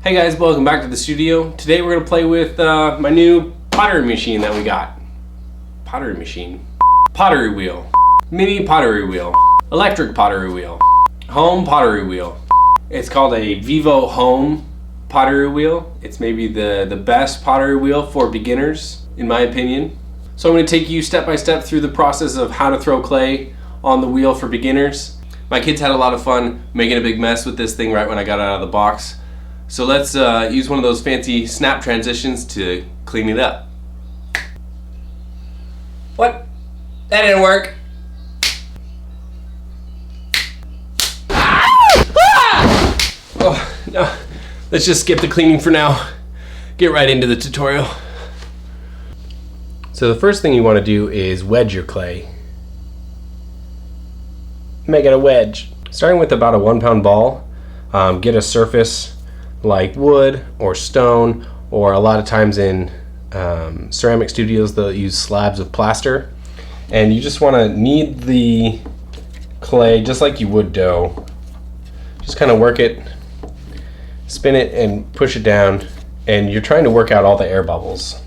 Hey guys, welcome back to the studio. Today we're going to play with my new pottery machine that we got. Pottery machine. Pottery wheel. Mini pottery wheel. Electric pottery wheel. Home pottery wheel. It's called a Vivo Home pottery wheel. It's maybe the best pottery wheel for beginners, in my opinion. So I'm going to take you step by step through the process of how to throw clay on the wheel for beginners. My kids had a lot of fun making a big mess with this thing right when I got it out of the box. So let's use one of those fancy snap transitions to clean it up. What? That didn't work. Oh, no. Let's just skip the cleaning for now. Get right into the tutorial. So the first thing you want to do is wedge your clay. Make it a wedge. Starting with about a 1 pound ball, get a surface like wood or stone, or a lot of times in ceramic studios they'll use slabs of plaster, and you just want to knead the clay just like you would dough. Just kind of work it, spin it and push it down, and you're trying to work out all the air bubbles.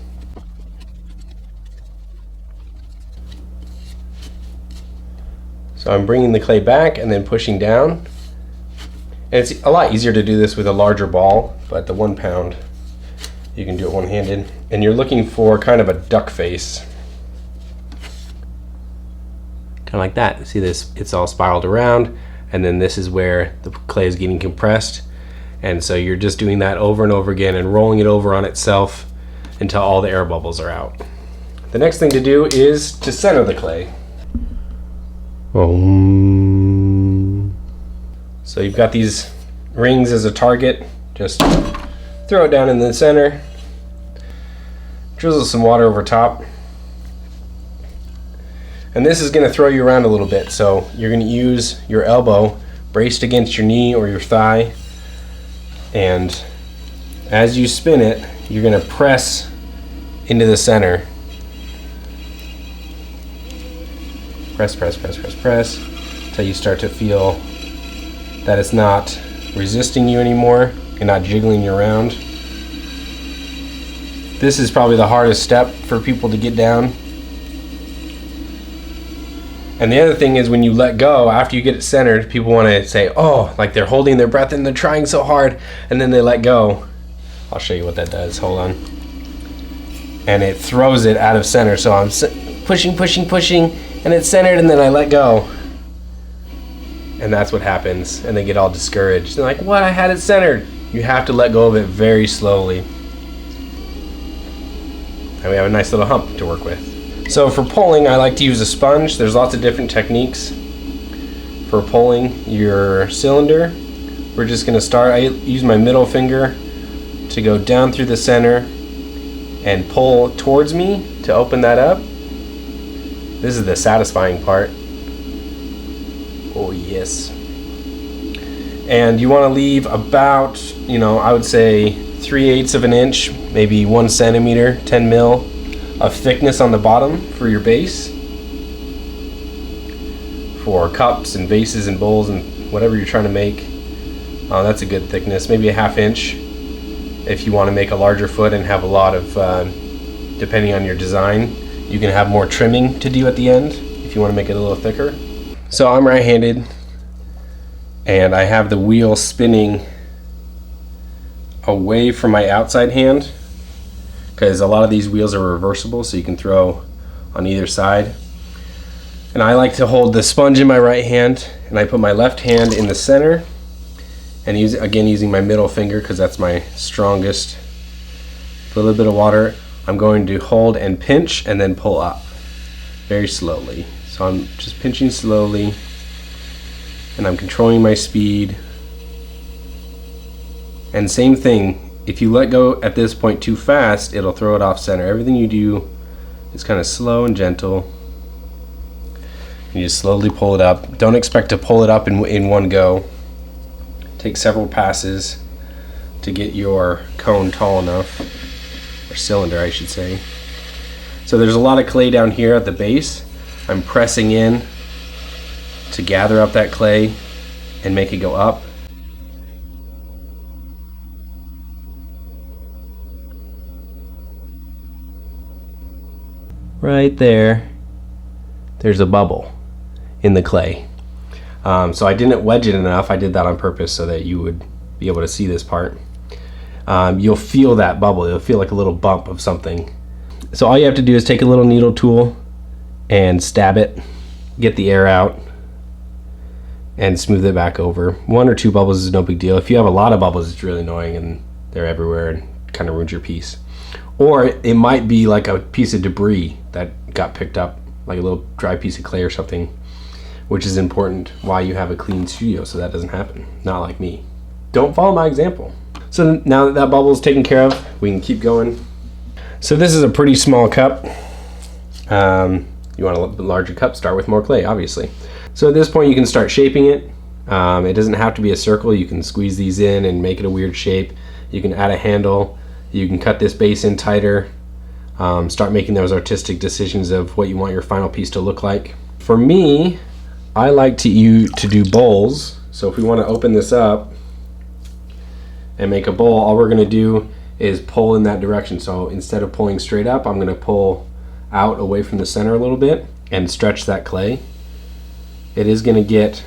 So I'm bringing the clay back and then pushing down. And it's a lot easier to do this with a larger ball, but the 1 pound, you can do it one-handed. And you're looking for kind of a duck face. Kind of like that. See this? It's all spiraled around, and then this is where the clay is getting compressed. And so you're just doing that over and over again and rolling it over on itself until all the air bubbles are out. The next thing to do is to center the clay. So you've got these rings as a target. Just throw it down in the center, drizzle some water over top, and this is going to throw you around a little bit, so you're going to use your elbow braced against your knee or your thigh, and as you spin it you're going to press into the center. Press, press, press, press, press, until you start to feel that it's not resisting you anymore. You're not jiggling you around. This is probably the hardest step for people to get down. And the other thing is, when you let go, after you get it centered, people want to say, oh, like they're holding their breath and they're trying so hard, and then they let go. I'll show you what that does. Hold on. And it throws it out of center. So I'm pushing, pushing, pushing, and it's centered, and then I let go. And that's what happens, and they get all discouraged. They're like, what? I had it centered. You have to let go of it very slowly. And we have a nice little hump to work with. So for pulling, I like to use a sponge. There's lots of different techniques for pulling your cylinder. We're just going to start. I use my middle finger to go down through the center and pull towards me to open that up. This is the satisfying part. Oh yes. And you want to leave about, I would say 3/8 of an inch, maybe 1 centimeter, 10 mil of thickness on the bottom for your base. For cups and vases and bowls and whatever you're trying to make. That's a good thickness, maybe a 1/2 inch if you want to make a larger foot and have a lot of, depending on your design, you can have more trimming to do at the end if you want to make it a little thicker. So I'm right-handed, and I have the wheel spinning away from my outside hand, because a lot of these wheels are reversible, so you can throw on either side. And I like to hold the sponge in my right hand, and I put my left hand in the center, and using my middle finger because that's my strongest. A little bit of water. I'm going to hold and pinch and then pull up very slowly. So I'm just pinching slowly, and I'm controlling my speed. And same thing, if you let go at this point too fast, it'll throw it off center. Everything you do is kind of slow and gentle. You just slowly pull it up. Don't expect to pull it up in one go. Take several passes to get your cone tall enough. Or cylinder, I should say. So there's a lot of clay down here at the base. I'm pressing in to gather up that clay and make it go up. right there, there's a bubble in the clay. So I didn't wedge it enough. I did that on purpose so that you would be able to see this part. You'll feel that bubble. You'll feel like a little bump of something. So all you have to do is take a little needle tool and stab it, get the air out, and smooth it back over. 1 or 2 bubbles is no big deal. If you have a lot of bubbles, it's really annoying and they're everywhere and kind of ruins your piece. Or it might be like a piece of debris that got picked up, like a little dry piece of clay or something, which is important why you have a clean studio so that doesn't happen. Not like me. Don't follow my example. So now that that bubble is taken care of, we can keep going. So this is a pretty small cup. You want a larger cup, start with more clay, obviously. So at this point you can start shaping it. It doesn't have to be a circle. You can squeeze these in and make it a weird shape. You can add a handle. You can cut this base in tighter. Start making those artistic decisions of what you want your final piece to look like. For me, I like to do bowls. So if we want to open this up and make a bowl, all we're going to do is pull in that direction. So instead of pulling straight up, I'm going to pull out away from the center a little bit and stretch that clay. It is going to get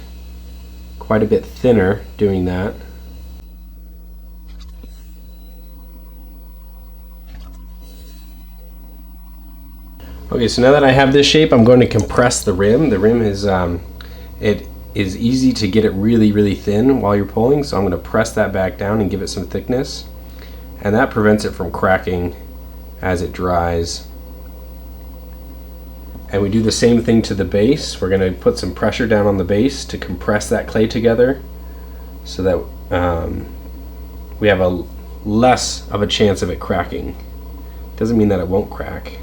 quite a bit thinner doing that. Okay, so now that I have this shape, I'm going to compress the rim. The rim is it is easy to get it really, really thin while you're pulling, so I'm going to press that back down and give it some thickness, and that prevents it from cracking as it dries. And we do the same thing to the base. We're going to put some pressure down on the base to compress that clay together so that we have a less of a chance of it cracking. Doesn't mean that it won't crack,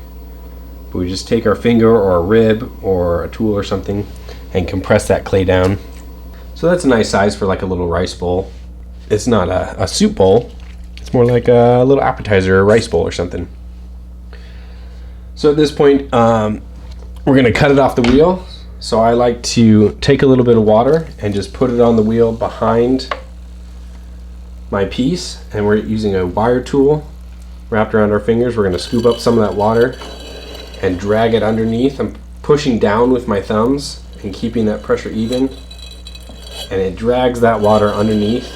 but we just take our finger or a rib or a tool or something and compress that clay down. So that's a nice size for like a little rice bowl. It's not a soup bowl. It's more like a little appetizer or rice bowl or something. So at this point, we're going to cut it off the wheel. So I like to take a little bit of water and just put it on the wheel behind my piece, and we're using a wire tool wrapped around our fingers. We're going to scoop up some of that water and drag it underneath. I'm pushing down with my thumbs and keeping that pressure even, and it drags that water underneath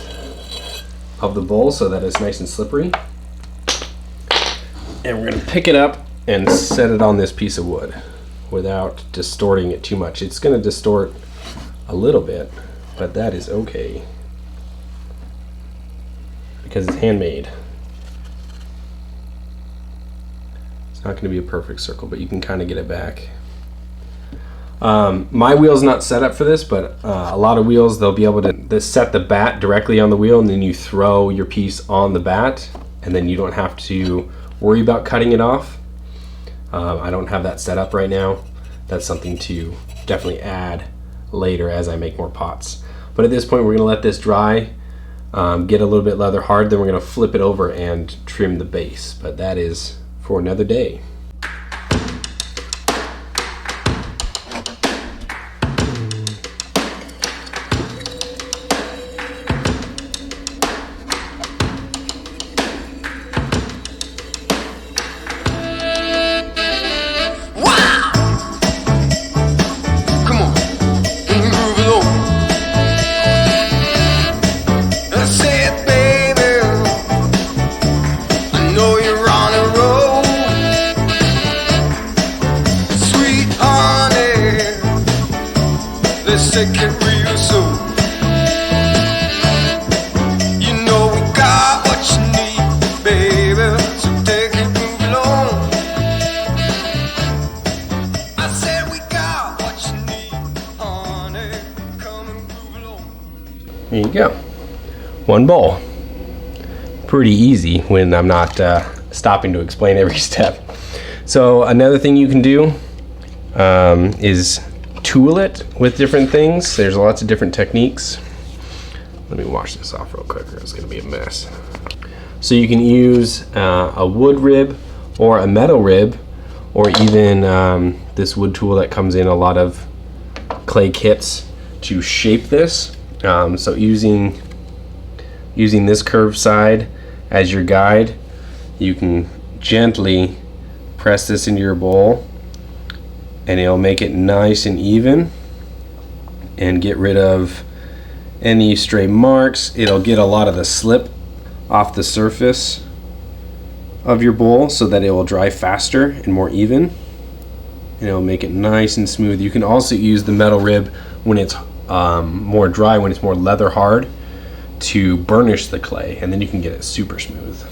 of the bowl so that it's nice and slippery. And we're going to pick it up and set it on this piece of wood without distorting it too much. It's going to distort a little bit, but that is okay because it's handmade. It's not going to be a perfect circle, but you can kind of get it back. My wheel's not set up for this, but a lot of wheels, they'll be able to set the bat directly on the wheel, and then you throw your piece on the bat, and then you don't have to worry about cutting it off. I don't have that set up right now. That's something to definitely add later as I make more pots. But at this point, we're going to let this dry, get a little bit leather hard, then we're going to flip it over and trim the base. But that is for another day. Take it real soon. You know we got what you need, baby. So take it, move along. I said we got what you need, honey. Come and move along. There you go. One bowl. Pretty easy when I'm not stopping to explain every step. So another thing you can do is tool it with different things. There's lots of different techniques. Let me wash this off real quick or it's going to be a mess. So you can use a wood rib or a metal rib, or even this wood tool that comes in a lot of clay kits to shape this. So using this curved side as your guide, you can gently press this into your bowl and it'll make it nice and even and get rid of any stray marks. It'll get a lot of the slip off the surface of your bowl so that it will dry faster and more even, and it'll make it nice and smooth. You can also use the metal rib when it's more dry, when it's more leather hard, to burnish the clay, and then you can get it super smooth.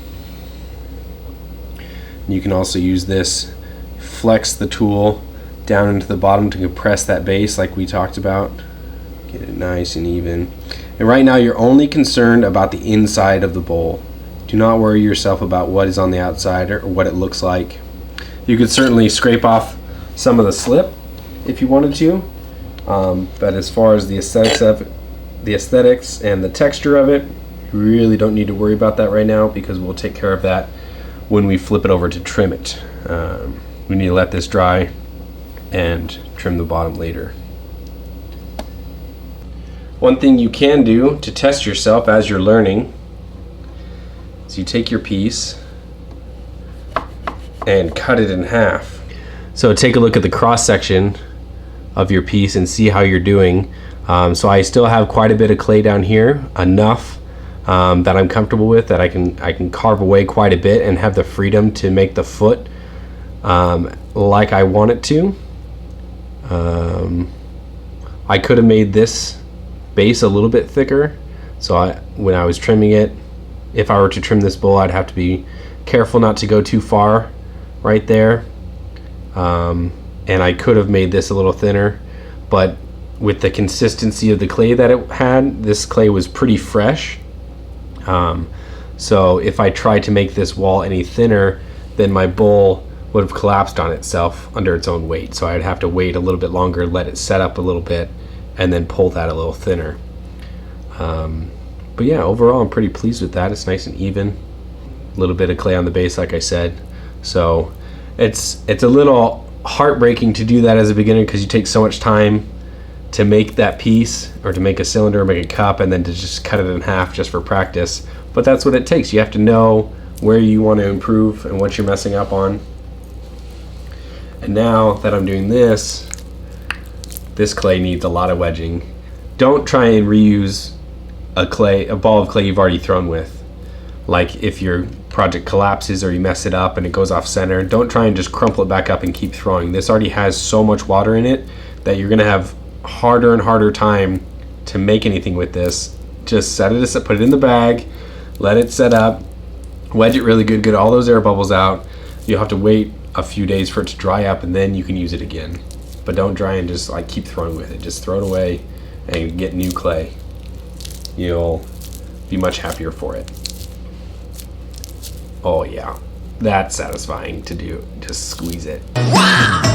You can also use this, flex the tool down into the bottom to compress that base like we talked about. Get it nice and even. And right now you're only concerned about the inside of the bowl. Do not worry yourself about what is on the outside or what it looks like. You could certainly scrape off some of the slip if you wanted to, but as far as the aesthetics and the texture of it, you really don't need to worry about that right now, because we'll take care of that when we flip it over to trim it. We need to let this dry and trim the bottom later. One thing you can do to test yourself as you're learning is you take your piece and cut it in half. So take a look at the cross section of your piece and see how you're doing. So I still have quite a bit of clay down here, enough that I'm comfortable with, that I can carve away quite a bit and have the freedom to make the foot like I want it to. I could have made this base a little bit thicker, so when I was trimming it, if I were to trim this bowl, I'd have to be careful not to go too far right there, and I could have made this a little thinner, but with the consistency of the clay that it had, this clay was pretty fresh, so if I tried to make this wall any thinner, then my bowl would have collapsed on itself under its own weight. So I'd have to wait a little bit longer, let it set up a little bit, and then pull that a little thinner. But yeah, overall I'm pretty pleased with that. It's nice and even. A little bit of clay on the base, like I said. So it's a little heartbreaking to do that as a beginner, because you take so much time to make that piece, or to make a cylinder or make a cup, and then to just cut it in half just for practice. But that's what it takes. You have to know where you want to improve and what you're messing up on. And now that I'm doing this clay needs a lot of wedging. Don't try and reuse a ball of clay you've already thrown with. Like if your project collapses or you mess it up and it goes off center, don't try and just crumple it back up and keep throwing. This already has so much water in it that you're gonna have harder and harder time to make anything with this. Just set it, put it in the bag, let it set up, wedge it really good, get all those air bubbles out. You'll have to wait a few days for it to dry up, and then you can use it again. But don't try and just like keep throwing with it. Just throw it away and get new clay. You'll be much happier for it. Oh yeah, that's satisfying to do. Just squeeze it. Wow!